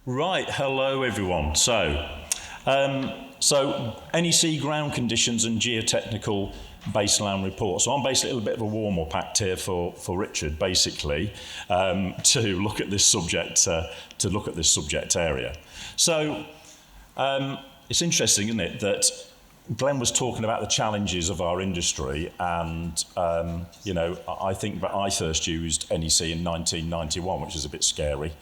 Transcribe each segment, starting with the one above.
Right, hello everyone. So NEC ground conditions and geotechnical baseline report. So I'm basically a little bit of a warm-up act here for Richard, basically, to look at this subject area. So it's interesting, isn't it, that Glenn was talking about the challenges of our industry, and I think that I first used NEC in 1991, which is a bit scary.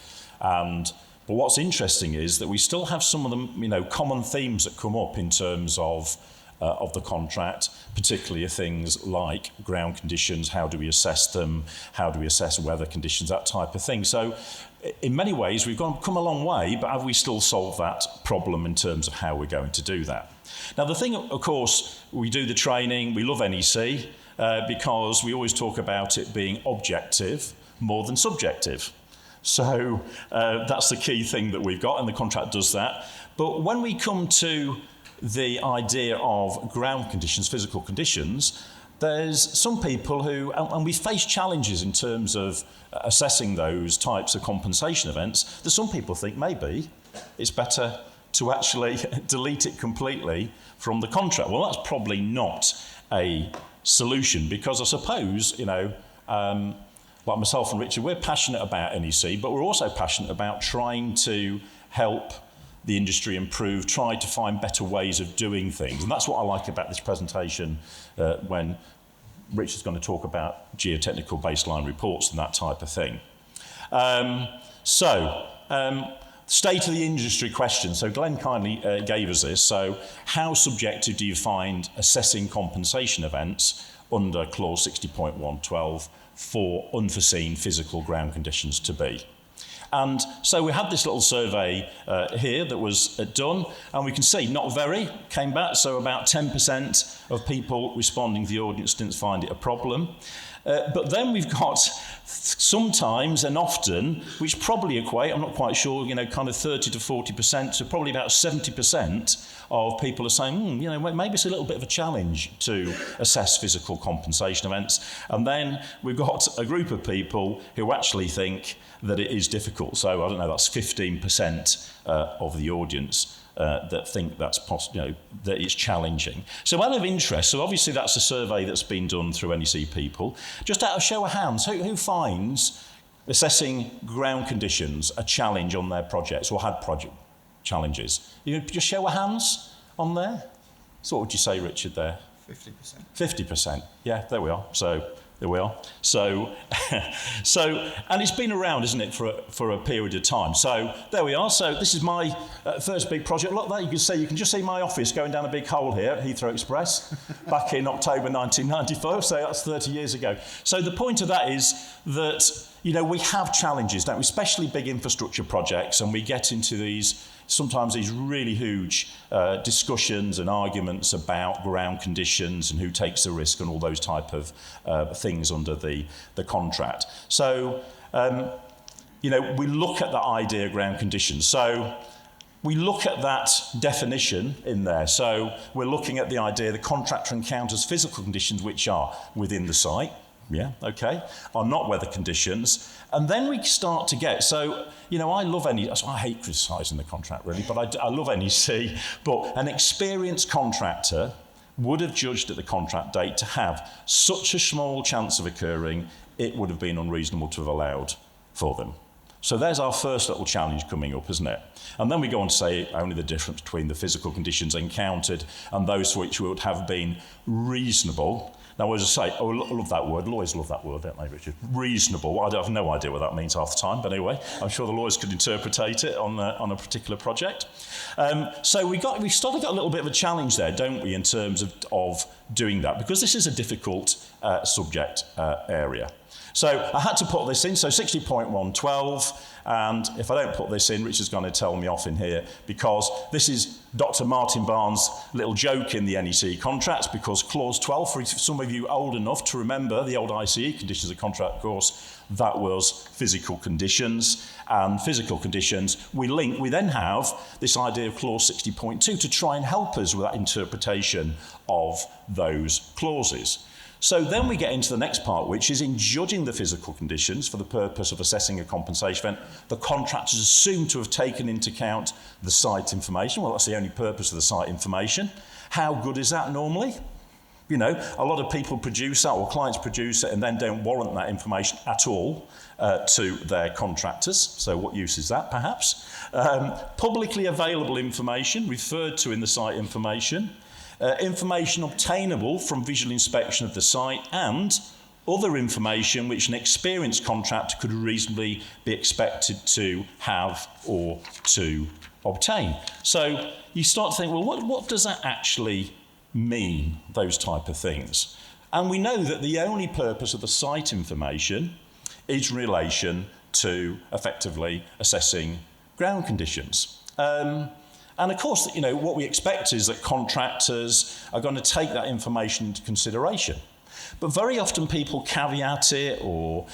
But what's interesting is that we still have some of the common themes that come up in terms of the contract, particularly things like ground conditions. How do we assess them? How do we assess weather conditions? That type of thing. So in many ways, we've come a long way, but have we still solved that problem in terms of how we're going to do that? Now, the thing, of course, we do the training, we love NEC, because we always talk about it being objective more than subjective. So that's the key thing that we've got, and the contract does that. But when we come to the idea of ground conditions, physical conditions, there's some people who, and we face challenges in terms of assessing those types of compensation events, that some people think maybe it's better to actually delete it completely from the contract. Well, that's probably not a solution, because I suppose, like myself and Richard, we're passionate about NEC, but we're also passionate about trying to help the industry improve, try to find better ways of doing things. And that's what I like about this presentation when Richard's going to talk about geotechnical baseline reports and that type of thing. State of the industry question. So Glenn kindly gave us this. So how subjective do you find assessing compensation events under clause 60.112 for unforeseen physical ground conditions to be? And so we had this little survey here that was done, and we can see not very came back, so about 10% of people responding to the audience didn't find it a problem. But then we've got sometimes and often, which probably equate, I'm not quite sure, kind of 30 to 40%, so probably about 70% of people are saying, maybe it's a little bit of a challenge to assess physical compensation events. And then we've got a group of people who actually think that it is difficult. So I don't know, that's 15% of the audience that think that's that it's challenging. So out of interest, so obviously that's a survey that's been done through NEC People. Just out of show of hands, who finds assessing ground conditions a challenge on their projects or had project challenges? You just show of hands on there. So what would you say, Richard, there? 50%. 50%, yeah, there we are. So there we are. So, and it's been around, isn't it, for a period of time. So there we are. So this is my first big project. Look there, you can just see my office going down a big hole here at Heathrow Express back in October 1995. So that's 30 years ago. So the point of that is that, we have challenges, don't we? Especially big infrastructure projects, and we get into sometimes these really huge discussions and arguments about ground conditions and who takes the risk and all those type of things under the contract. So, we look at that idea of ground conditions. So we look at that definition in there. So we're looking at the idea the contractor encounters physical conditions which are within the site, are not weather conditions. And then we start to get, I love NEC, I hate criticising the contract really, but I love NEC, but an experienced contractor would have judged at the contract date to have such a small chance of occurring, it would have been unreasonable to have allowed for them. So there's our first little challenge coming up, isn't it? And then we go on to say only the difference between the physical conditions encountered and those which would have been reasonable. Now, as I say, I love that word. Lawyers love that word, don't they, Richard? Reasonable. I have no idea what that means half the time, but anyway, I'm sure the lawyers could interpretate it on a particular project. So we started got a little bit of a challenge there, don't we, in terms of doing that, because this is a difficult subject area. So I had to put this in, so 60.112, and if I don't put this in, Richard's going to tell me off in here, because this is Dr. Martin Barnes' little joke in the NEC contracts, because clause 12, for some of you old enough to remember the old ICE conditions of contract course, that was physical conditions, and physical conditions we then have this idea of clause 60.2 to try and help us with that interpretation of those clauses. So then we get into the next part, which is in judging the physical conditions for the purpose of assessing a compensation event, the contractor is assumed to have taken into account the site information. Well, that's the only purpose of the site information. How good is that normally? You know, a lot of people produce that, or clients produce it, and then don't warrant that information at all to their contractors. So what use is that, perhaps? Publicly available information referred to in the site information. Information obtainable from visual inspection of the site, and other information which an experienced contractor could reasonably be expected to have or to obtain. So you start to think, well, what does that actually mean, those type of things? And we know that the only purpose of the site information is in relation to effectively assessing ground conditions. And of course, you know, what we expect is that contractors are going to take that information into consideration. But very often people caveat it or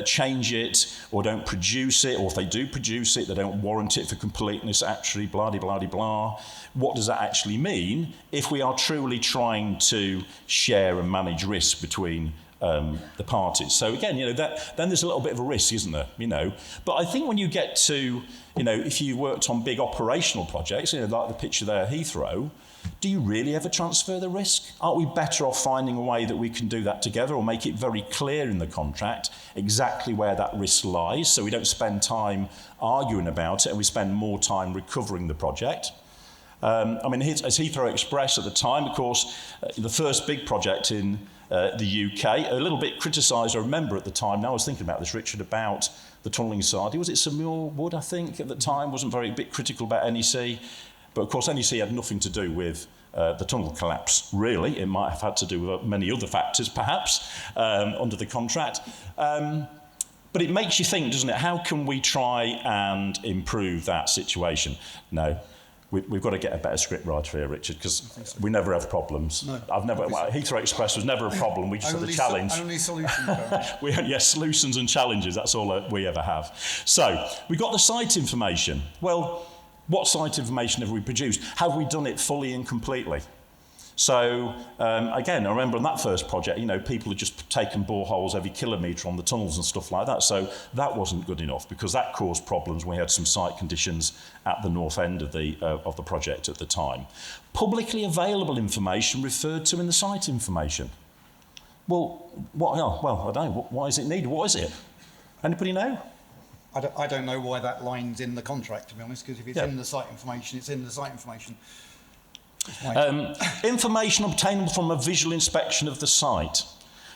change it or don't produce it, or if they do produce it, they don't warrant it for completeness, actually, blah-de-blah-de-blah. What does that actually mean if we are truly trying to share and manage risk between the parties? So again, you know, then there's a little bit of a risk, isn't there? You know, but I think when you get to, you know, if you worked on big operational projects, you know, like the picture there at Heathrow, do you really ever transfer the risk? Aren't we better off finding a way that we can do that together, or make it very clear in the contract exactly where that risk lies, so we don't spend time arguing about it and we spend more time recovering the project? I mean, as Heathrow Express at the time, of course, the first big project in the UK, a little bit criticised, I remember at the time, now I was thinking about this, Richard, about the tunnelling side. Was it Samuel Wood, I think, at the time, wasn't very a bit critical about NEC. But of course, NEC had nothing to do with the tunnel collapse, really. It might have had to do with many other factors, perhaps, under the contract. But it makes you think, doesn't it? How can we try and improve that situation? No. We've got to get a better script writer here, Richard, because we never have problems. No, Heathrow Express was never a problem. We just had a challenge. Only solutions. Yes, solutions and challenges. That's all we ever have. So we've got the site information. Well, what site information have we produced? Have we done it fully and completely? So again, I remember on that first project, you know, people had just taken boreholes every kilometre on the tunnels and stuff like that. So that wasn't good enough, because that caused problems. We had some site conditions at the north end of the project at the time. Publicly available information referred to in the site information. Well, I don't know. Why is it needed? What is it? Anybody know? I don't know why that line's in the contract, to be honest, because if it's in the site information, it's in the site information. Information obtainable from a visual inspection of the site.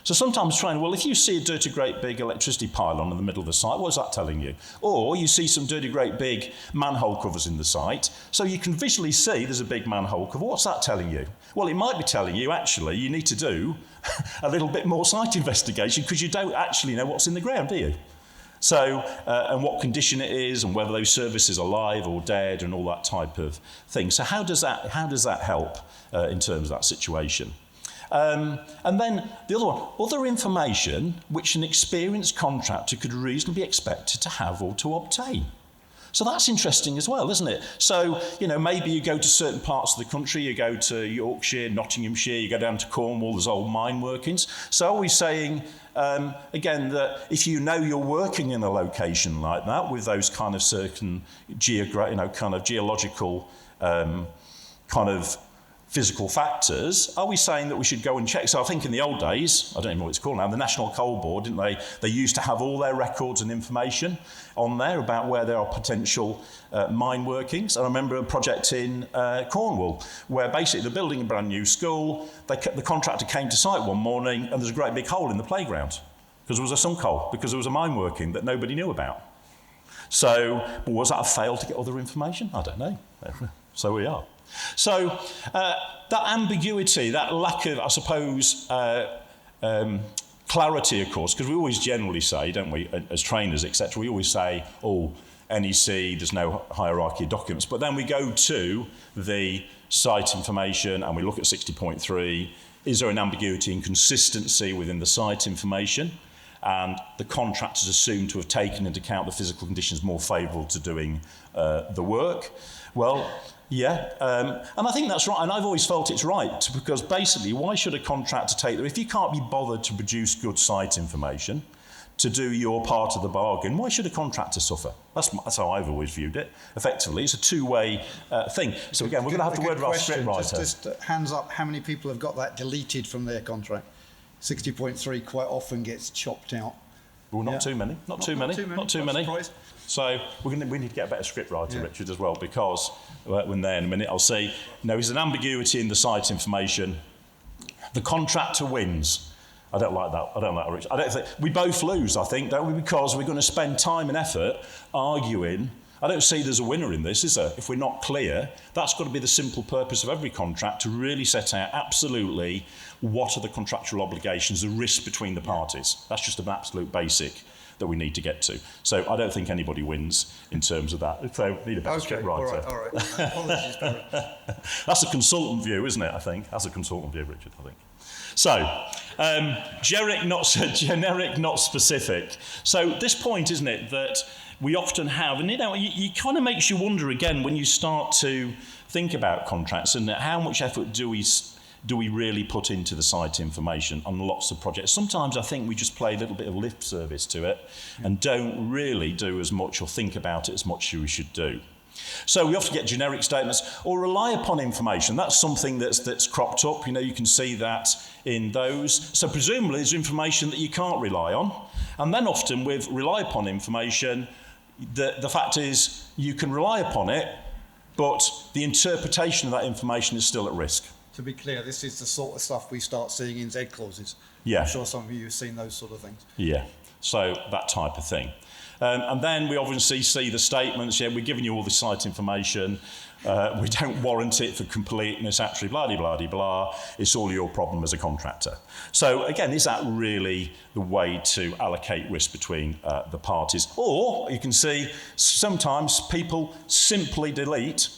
So sometimes if you see a dirty great big electricity pylon in the middle of the site, what is that telling you? Or you see some dirty great big manhole covers in the site, so you can visually see there's a big manhole cover. What's that telling you? Well, it might be telling you, actually, you need to do a little bit more site investigation, because you don't actually know what's in the ground, do you? So, and what condition it is, and whether those services are live or dead, and all that type of thing. So how does that help in terms of that situation? And then the other one, other information which an experienced contractor could reasonably be expected to have or to obtain. So that's interesting as well, isn't it? So, you know, maybe you go to certain parts of the country, you go to Yorkshire, Nottinghamshire, you go down to Cornwall, there's old mine workings. So are we saying, again, that if you know you're working in a location like that with those kind of certain geological kind of physical factors, are we saying that we should go and check? So I think in the old days, I don't even know what it's called now, the National Coal Board, didn't they? They used to have all their records and information on there about where there are potential mine workings. And I remember a project in Cornwall where basically they're building a brand new school. The contractor came to site one morning and there's a great big hole in the playground because there was a sunk hole, because there was a mine working that nobody knew about. So was that a fail to get other information? I don't know. So we are. So that ambiguity, that lack of, I suppose, clarity, of course, because we always generally say, don't we, as trainers, etc., we always say, oh, NEC, there's no hierarchy of documents. But then we go to the site information and we look at 60.3. Is there an ambiguity and consistency within the site information? And the contractors assumed to have taken into account the physical conditions more favourable to doing the work. Well, yeah, and I think that's right, and I've always felt it's right, because basically, why should a contractor take them? If you can't be bothered to produce good site information, to do your part of the bargain, why should a contractor suffer? That's how I've always viewed it. Effectively, it's a two-way thing. So again, we're going to have to word with our script writer. Just hands up, how many people have got that deleted from their contract? 60.3 quite often gets chopped out. Well, not too many. Not too many. So we need to get a better script writer, Richard, as well, because when there in a minute, I'll say, there's an ambiguity in the site information. The contractor wins. I don't like that. Richard. I don't think we both lose. I think, don't we? Because we're going to spend time and effort arguing. I don't see there's a winner in this, is there? If we're not clear, that's got to be the simple purpose of every contract, to really set out absolutely what are the contractual obligations, the risk between the parties. That's just an absolute basic that we need to get to. So I don't think anybody wins in terms of that. So we need a better script writer. All right. Apologies, Barry. That's a consultant view, isn't it, I think? That's a consultant view, Richard, I think. So, generic, not specific. So this point, isn't it, that we often have, and it kind of makes you wonder again when you start to think about contracts, and how much effort do we really put into the site information on lots of projects. Sometimes I think we just play a little bit of lip service to it and don't really do as much or think about it as much as we should do. So we often get generic statements or rely upon information. That's something that's cropped up. You can see that in those. So presumably there's information that you can't rely on. And then often with rely upon information, the fact is you can rely upon it, but the interpretation of that information is still at risk. To be clear, this is the sort of stuff we start seeing in Z clauses. Yeah. I'm sure some of you have seen those sort of things. Yeah, so that type of thing. And then we obviously see the statements, we're giving you all the site information, we don't warrant it for completeness, actually, blah-de-blah-de-blah, it's all your problem as a contractor. So again, is that really the way to allocate risk between the parties? Or you can see sometimes people simply delete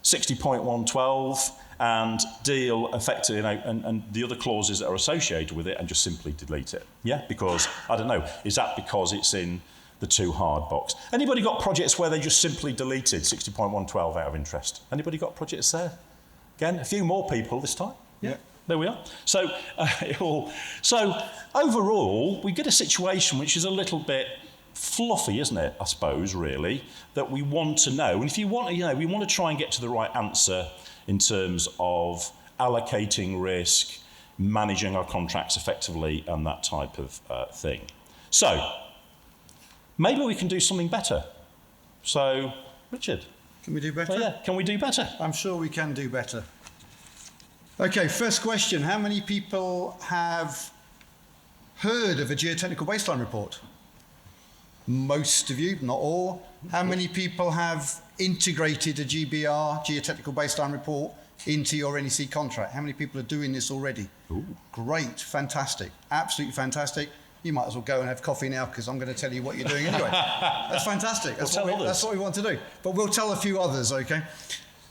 60.112 and deal effectively, and the other clauses that are associated with it, and just simply delete it. Yeah, because, I don't know, is that because it's in the too hard box? Anybody got projects where they just simply deleted 60.112 out of interest? Anybody got projects there? Again, a few more people this time. Yeah. There we are. So, overall, we get a situation which is a little bit fluffy, isn't it, I suppose, really, that we want to know. And if you want to, we want to try and get to the right answer in terms of allocating risk, managing our contracts effectively, and that type of thing. So, maybe we can do something better. So, Richard. Can we do better? Can we do better? I'm sure we can do better. Okay, first question. How many people have heard of a geotechnical baseline report? Most of you, not all. How many people have integrated a GBR, geotechnical baseline report, into your NEC contract? How many people are doing this already? Ooh. Great, fantastic, absolutely fantastic. You might as well go and have coffee now, because I'm going to tell you what you're doing anyway. That's fantastic. That's what we want to do. But we'll tell a few others, okay?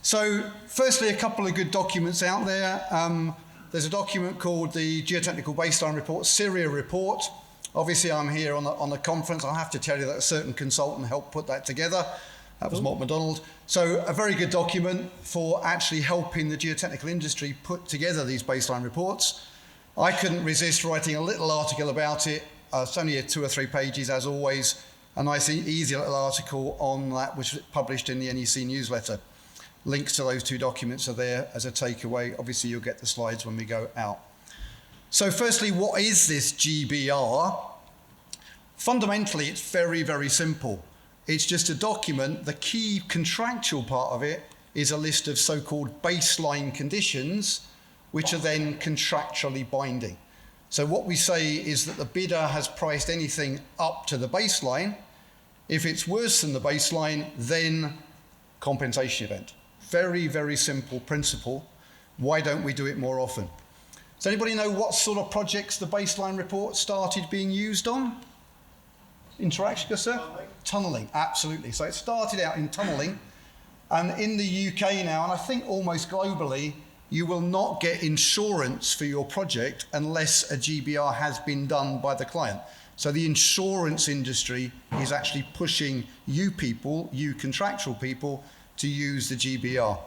So, firstly, a couple of good documents out there. There's a document called the Geotechnical Baseline Report, Syria Report. Obviously, I'm here on the conference. I'll have to tell you that a certain consultant helped put that together. That was Mark MacDonald. So, a very good document for actually helping the geotechnical industry put together these baseline reports. I couldn't resist writing a little article about it. It's only 2 or 3 pages, as always. A nice, easy little article on that, which was published in the NEC newsletter. Links to those 2 documents are there as a takeaway. Obviously, you'll get the slides when we go out. So firstly, what is this GBR? Fundamentally, it's very, very simple. It's just a document. The key contractual part of it is a list of so-called baseline conditions, which are then contractually binding. So what we say is that the bidder has priced anything up to the baseline. If it's worse than the baseline, then compensation event. Very, very simple principle. Why don't we do it more often? Does anybody know what sort of projects the baseline report started being used on? Interaction, yes, sir? Tunnelling, absolutely. So it started out in tunnelling, and in the UK now, and I think almost globally, you will not get insurance for your project unless a GBR has been done by the client. So the insurance industry is actually pushing you people, you contractual people, to use the GBR.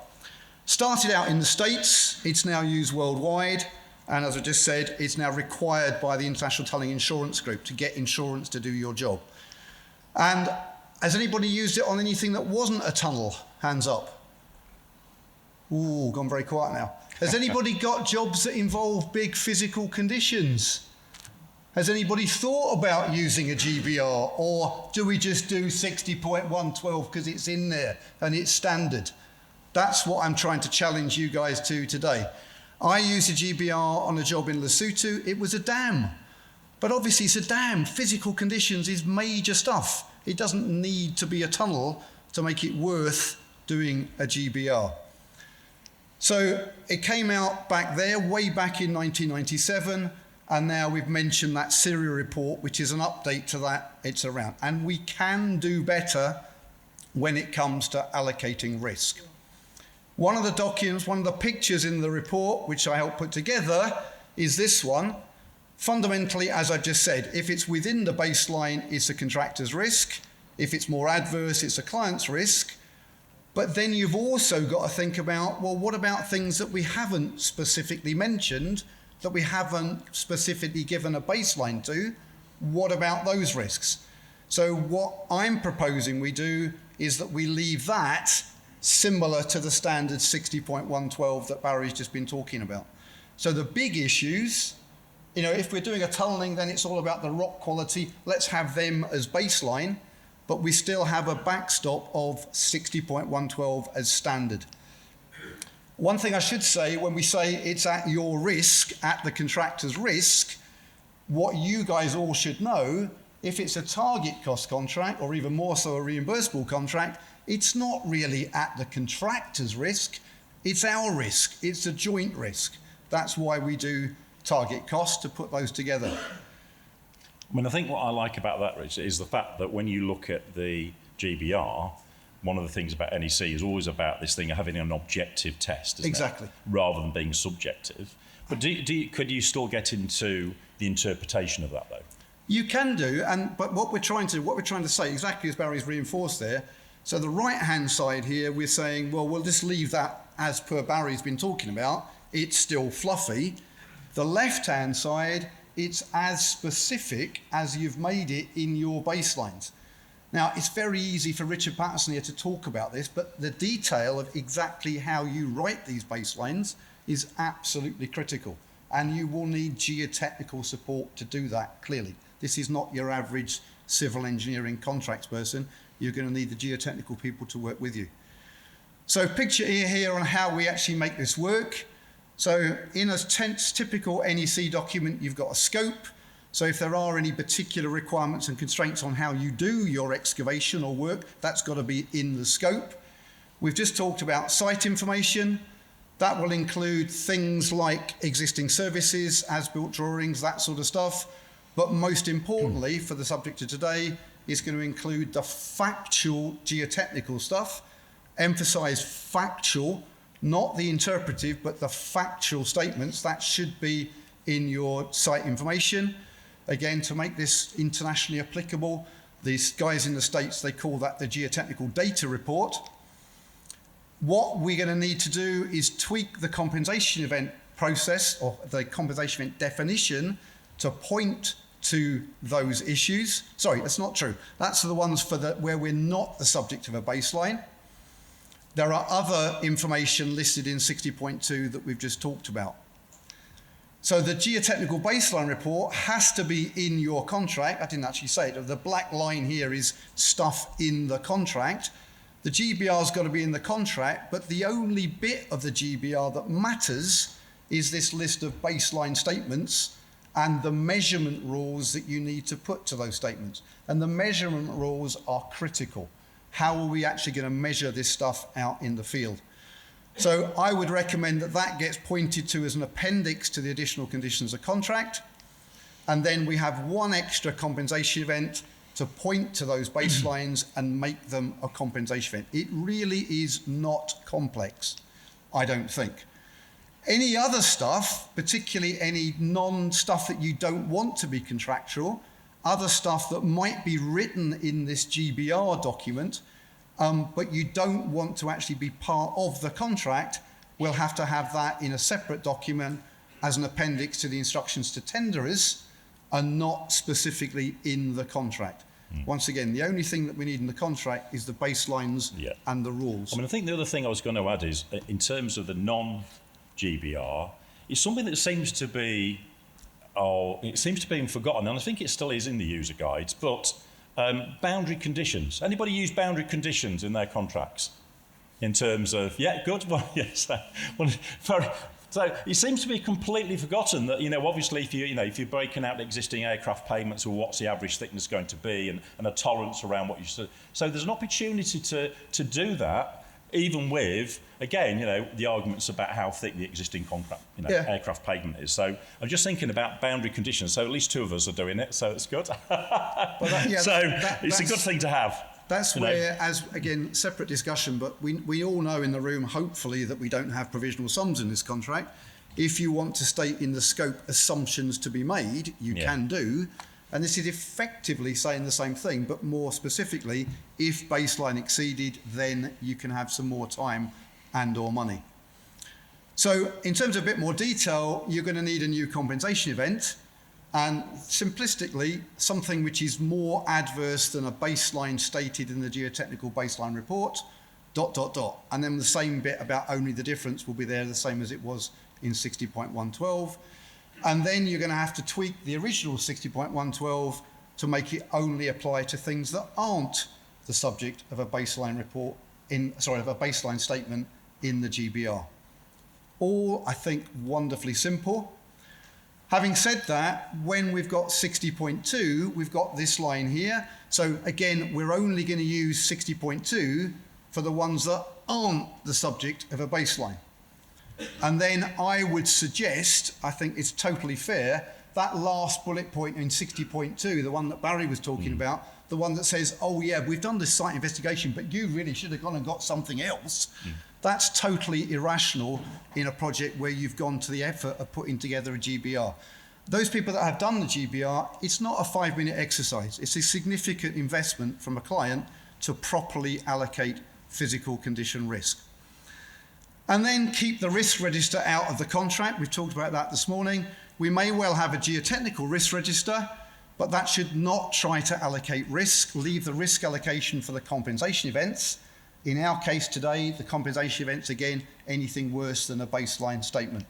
Started out in the States, it's now used worldwide, and as I just said, it's now required by the International Tunneling Insurance Group to get insurance to do your job. And has anybody used it on anything that wasn't a tunnel? Hands up. Ooh, gone very quiet now. Has anybody got jobs that involve big physical conditions? Has anybody thought about using a GBR, or do we just do 60.112 because it's in there and it's standard? That's what I'm trying to challenge you guys to today. I used a GBR on a job in Lesotho. It was a dam. But obviously it's a dam. Physical conditions is major stuff. It doesn't need to be a tunnel to make it worth doing a GBR. So it came out back there, way back in 1997, and now we've mentioned that serial report, which is an update to that. It's around. And we can do better when it comes to allocating risk. One of the documents, one of the pictures in the report, which I helped put together, is this one. Fundamentally, as I've just said, if it's within the baseline, it's a contractor's risk. If it's more adverse, it's a client's risk. But then you've also got to think about, well, what about things that we haven't specifically mentioned, that we haven't specifically given a baseline to? What about those risks? So what I'm proposing we do is that we leave that similar to the standard 60.112 that Barry's just been talking about. So the big issues, you know, if we're doing a tunneling, then it's all about the rock quality. Let's have them as baseline, but we still have a backstop of 60.112 as standard. One thing I should say, when we say it's at your risk, at the contractor's risk, what you guys all should know, if it's a target cost contract, or even more so a reimbursable contract, it's not really at the contractor's risk, it's our risk, it's a joint risk. That's why we do target cost, to put those together. I mean, I think what I like about that, Rich, is the fact that when you look at the GBR, one of the things about NEC is always about this thing of having an objective test, isn't Exactly. it? Rather than being subjective. But could you still get into the interpretation of that, though? You can do, but what we're trying to say, exactly as Barry's reinforced there, so the right-hand side here, we're saying, well, we'll just leave that as per Barry's been talking about. It's still fluffy. The left-hand side, it's as specific as you've made it in your baselines. Now, it's very easy for Richard Patterson here to talk about this, but the detail of exactly how you write these baselines is absolutely critical. And you will need geotechnical support to do that, clearly. This is not your average civil engineering contracts person. You're going to need the geotechnical people to work with you. So picture here on how we actually make this work. So in a typical NEC document, you've got a scope. So if there are any particular requirements and constraints on how you do your excavation or work, that's got to be in the scope. We've just talked about site information. That will include things like existing services, as-built drawings, that sort of stuff. But most importantly, for the subject of today, is going to include the factual geotechnical stuff. Emphasize factual, not the interpretive, but the factual statements. That should be in your site information. Again, to make this internationally applicable, these guys in the States, they call that the Geotechnical Data Report. What we're going to need to do is tweak the compensation event process, or the compensation event definition, to point to those issues. Sorry, that's not true. That's the ones for where we're not the subject of a baseline. There are other information listed in 60.2 that we've just talked about. So the Geotechnical Baseline Report has to be in your contract. I didn't actually say it. The black line here is stuff in the contract. The GBR's got to be in the contract, but the only bit of the GBR that matters is this list of baseline statements and the measurement rules that you need to put to those statements. And the measurement rules are critical. How are we actually going to measure this stuff out in the field? So I would recommend that that gets pointed to as an appendix to the additional conditions of contract. And then we have one extra compensation event to point to those baselines and make them a compensation event. It really is not complex, I don't think. Any other stuff, particularly any non-stuff that you don't want to be contractual, other stuff that might be written in this GBR document, but you don't want to actually be part of the contract, we'll have to have that in a separate document as an appendix to the instructions to tenderers and not specifically in the contract. Once again, the only thing that we need in the contract is the baselines and the rules. I mean, I think the other thing I was going to add is, in terms of the non-GBR, it's something that seems to be, forgotten, and I think it still is in the user guides, but boundary conditions. Anybody use boundary conditions in their contracts? In terms of, good, well, yes. So it seems to be completely forgotten that, obviously if you're breaking out existing aircraft payments, or what's the average thickness going to be, and a tolerance around what you said. So there's an opportunity to do that, even with, again, the arguments about how thick the existing contract, aircraft pavement is. So I'm just thinking about boundary conditions. So at least two of us are doing it, so it's good. It's a good thing to have. That's where, again, separate discussion, but we all know in the room, hopefully, that we don't have provisional sums in this contract. If you want to state in the scope assumptions to be made, you can do. And this is effectively saying the same thing, but more specifically, if baseline exceeded, then you can have some more time and or money. So in terms of a bit more detail, you're going to need a new compensation event. And simplistically, something which is more adverse than a baseline stated in the Geotechnical Baseline Report, ... And then the same bit about only the difference will be there, the same as it was in 60.112. And then you're going to have to tweak the original 60.112 to make it only apply to things that aren't the subject of a baseline report of a baseline statement in the GBR. All, I think, wonderfully simple. Having said that, when we've got 60.2, we've got this line here. So again, we're only going to use 60.2 for the ones that aren't the subject of a baseline. And then I would suggest, I think it's totally fair, that last bullet point in 60.2, the one that Barry was talking about, the one that says, oh yeah, we've done this site investigation, but you really should have gone and got something else. That's totally irrational in a project where you've gone to the effort of putting together a GBR. Those people that have done the GBR, it's not a 5-minute exercise. It's a significant investment from a client to properly allocate physical condition risk. And then keep the risk register out of the contract. We've talked about that this morning. We may well have a geotechnical risk register, but that should not try to allocate risk. Leave the risk allocation for the compensation events. In our case today, the compensation events, again, anything worse than a baseline statement.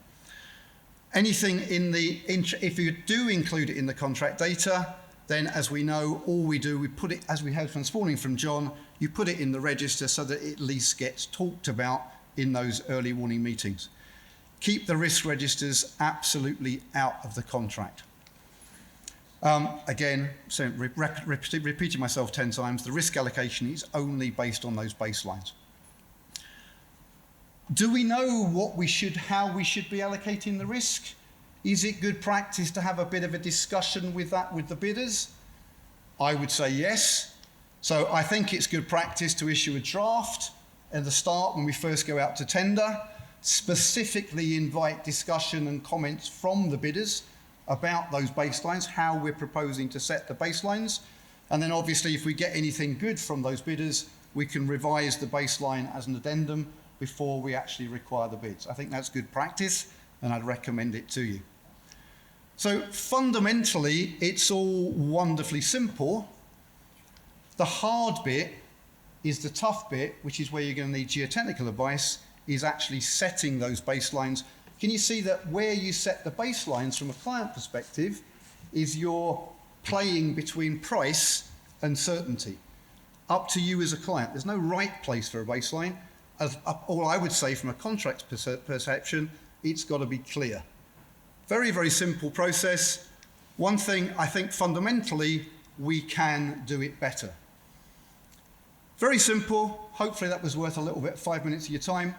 Anything if you do include it in the contract data, then as we know, all we do, we put it, as we heard from this morning from John, you put it in the register so that it at least gets talked about in those early warning meetings. Keep the risk registers absolutely out of the contract. Again, so repeating myself 10 times, the risk allocation is only based on those baselines. Do we know how we should be allocating the risk? Is it good practice to have a bit of a discussion with that with the bidders? I would say yes. So I think it's good practice to issue a draft at the start when we first go out to tender, specifically invite discussion and comments from the bidders about those baselines, how we're proposing to set the baselines. And then obviously if we get anything good from those bidders, we can revise the baseline as an addendum before we actually require the bids. I think that's good practice and I'd recommend it to you. So fundamentally, it's all wonderfully simple. The hard bit is the tough bit, which is where you're going to need geotechnical advice, is actually setting those baselines. Can you see that where you set the baselines from a client perspective is you're playing between price and certainty? Up to you as a client. There's no right place for a baseline. All I would say from a contract perception, it's got to be clear. Very, very simple process. One thing I think fundamentally, we can do it better. Very simple. Hopefully that was worth a little bit, 5 minutes of your time.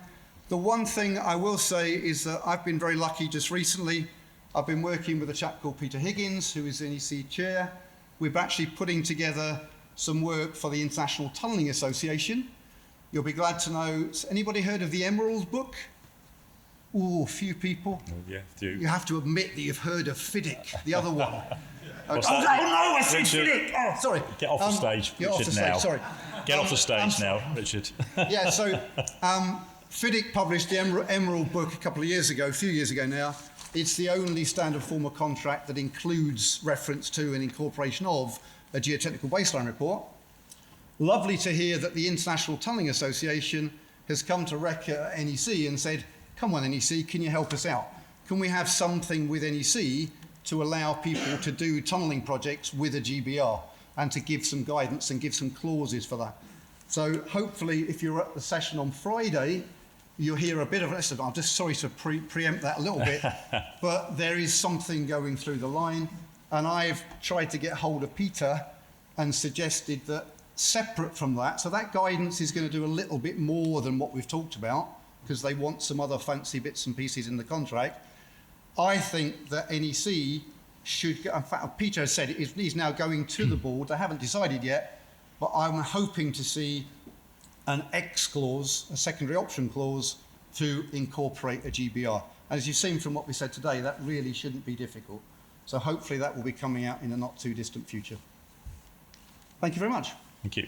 The one thing I will say is that I've been very lucky just recently. I've been working with a chap called Peter Higgins, who is the NEC chair. We're actually putting together some work for the International Tunnelling Association. You'll be glad to know, anybody heard of the Emerald book? Ooh, a few people. Oh, yeah, do. You have to admit that you've heard of FIDIC, the other one. No, I said FIDIC. Oh, sorry. Get off the stage. Get off the stage, sorry. Get off the stage now, Richard. Yeah, so FIDIC published the Emerald book a few years ago now. It's the only standard form of contract that includes reference to and incorporation of a geotechnical baseline report. Lovely to hear that the International Tunnelling Association has come to REC at NEC and said, come on NEC, can you help us out? Can we have something with NEC to allow people to do tunnelling projects with a GBR and to give some guidance and give some clauses for that? So hopefully if you're at the session on Friday, you'll hear a bit of it. I'm just sorry to preempt that a little bit, but there is something going through the line. And I've tried to get hold of Peter and suggested that separate from that, so that guidance is going to do a little bit more than what we've talked about, because they want some other fancy bits and pieces in the contract. I think that NEC should, in fact, Peter has said he's now going to the board. They haven't decided yet, but I'm hoping to see an X clause, a secondary option clause, to incorporate a GBR. And as you've seen from what we said today, that really shouldn't be difficult. So hopefully that will be coming out in a not too distant future. Thank you very much. Thank you.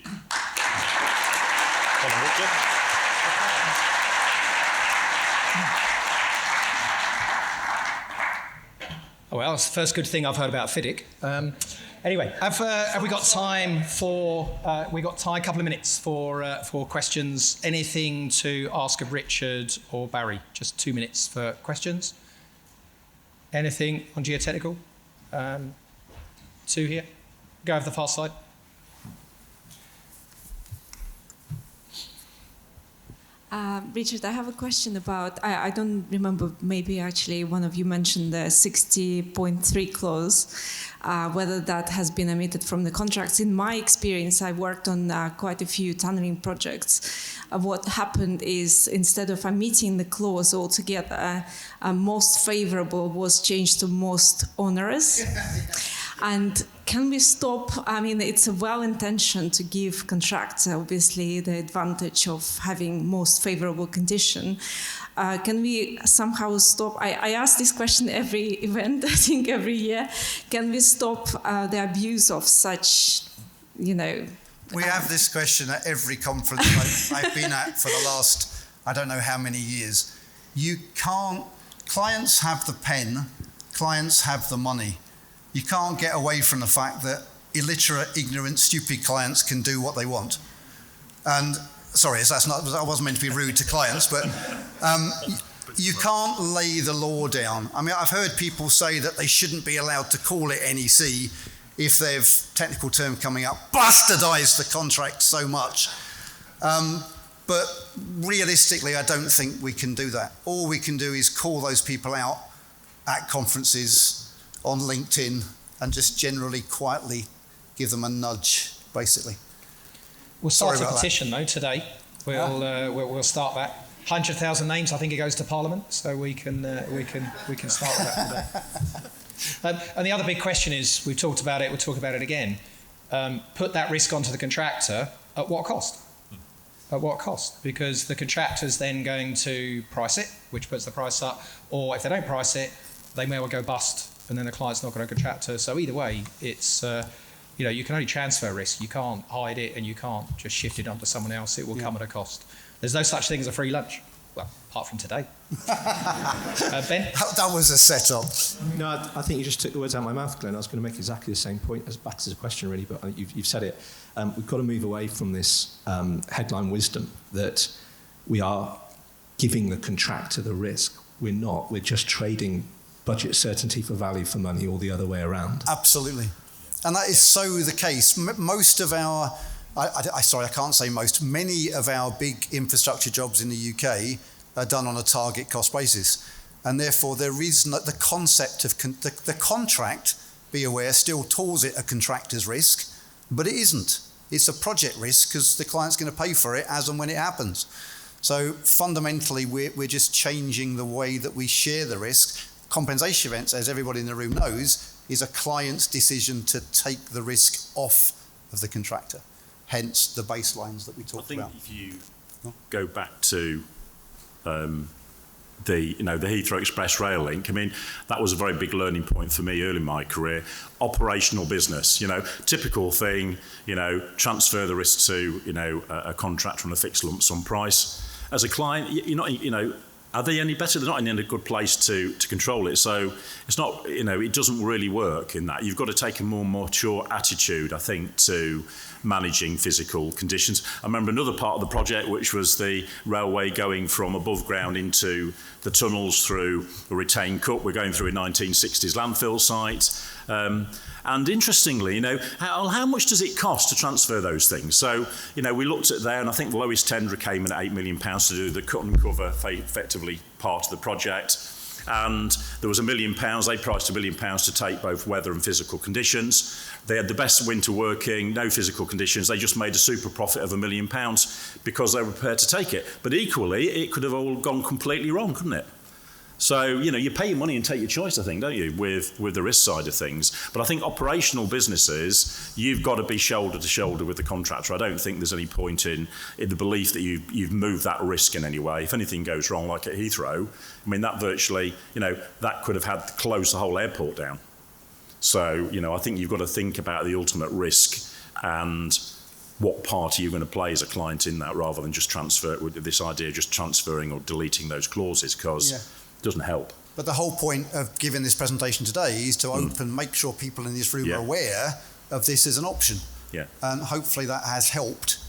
Well, that's the first good thing I've heard about FIDIC. Anyway, have we got time for? We got time, a couple of minutes for questions. Anything to ask of Richard or Barry? Just 2 minutes for questions. Anything on geotechnical? 2 here. Go over the far side. Richard, I have a question about, I don't remember, maybe actually one of you mentioned the 60.3 clause, whether that has been omitted from the contracts. In my experience, I worked on quite a few tunneling projects. What happened is, instead of omitting the clause altogether, most favorable was changed to most onerous. And can we stop? I mean, it's a well-intentioned to give contractor, obviously, the advantage of having most favorable condition. Can we somehow stop? I ask this question every event, I think every year. Can we stop the abuse of such, you know? We have this question at every conference I've been at for the last, I don't know how many years. You can't, clients have the pen, clients have the money. You can't get away from the fact that illiterate, ignorant, stupid clients can do what they want. And sorry, I wasn't meant to be rude to clients, but you can't lay the law down. I mean, I've heard people say that they shouldn't be allowed to call it NEC if they've, technical term coming up, bastardized the contract so much. But realistically, I don't think we can do that. All we can do is call those people out at conferences, on LinkedIn, and just generally quietly give them a nudge, basically. We'll start a petition though today. We'll start that. 100,000 names. I think it goes to Parliament, so we can start with that today. And the other big question is, we've talked about it. We'll talk about it again. Put that risk onto the contractor at what cost? At what cost? Because the contractor's then going to price it, which puts the price up, or if they don't price it, they may well go bust, and then the client's not going to contractor. So either way, it's you can only transfer risk. You can't hide it, and you can't just shift it onto someone else. It will come at a cost. There's no such thing as a free lunch. Well, apart from today. Ben? That was a setup. No, I think you just took the words out of my mouth, Glenn. I was going to make exactly the same point, back as a question really, but you've said it. We've got to move away from this headline wisdom that we are giving the contractor the risk. We're not. We're just trading budget certainty for value for money, or the other way around. Absolutely. And that is so the case. Most of our, I can't say most, many of our big infrastructure jobs in the UK are done on a target cost basis. And therefore there is the concept of, the contract, be aware, still calls it a contractor's risk, but it isn't. It's a project risk because the client's going to pay for it as and when it happens. So fundamentally, we're just changing the way that we share the risk. Compensation events, as everybody in the room knows, is a client's decision to take the risk off of the contractor. Hence the baselines that we talked about. I think if you go back to the Heathrow Express rail link. I mean, that was a very big learning point for me early in my career. Operational business, typical thing, transfer the risk to, a contractor on a fixed lump sum price. As a client, you're not, are they any better? They're not in a good place to control it. So it's not, it doesn't really work in that. You've got to take a more mature attitude, I think, to managing physical conditions. I remember another part of the project, which was the railway going from above ground into the tunnels through a retained cut. We're going through a 1960s landfill site. And interestingly, how much does it cost to transfer those things? So, we looked at there, and I think the lowest tender came in at £8 million to do the cut and cover, effectively part of the project. And there was £1 million, they priced £1 million to take both weather and physical conditions. They had the best winter working, no physical conditions. They just made a super profit of £1 million because they were prepared to take it. But equally, it could have all gone completely wrong, couldn't it? So, you pay your money and take your choice, I think, don't you, with the risk side of things. But I think operational businesses, you've got to be shoulder to shoulder with the contractor. I don't think there's any point in the belief that you've moved that risk in any way. If anything goes wrong, like at Heathrow, I mean, that virtually, that could have had to close the whole airport down. So, I think you've got to think about the ultimate risk and what part are you going to play as a client in that, rather than just transfer with this idea of just transferring or deleting those clauses, because it doesn't help. But the whole point of giving this presentation today is to make sure people in this room are aware of this as an option. Yeah. And hopefully that has helped,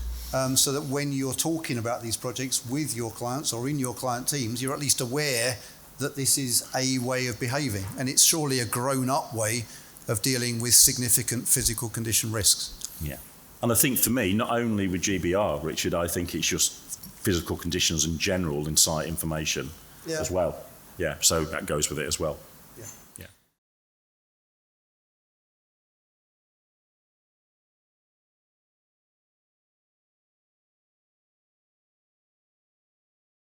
so that when you're talking about these projects with your clients or in your client teams, you're at least aware that this is a way of behaving, and it's surely a grown-up way of dealing with significant physical condition risks. Yeah. And I think for me, not only with GBR, Richard, I think it's just physical conditions in general and site information as well. Yeah, so that goes with it as well.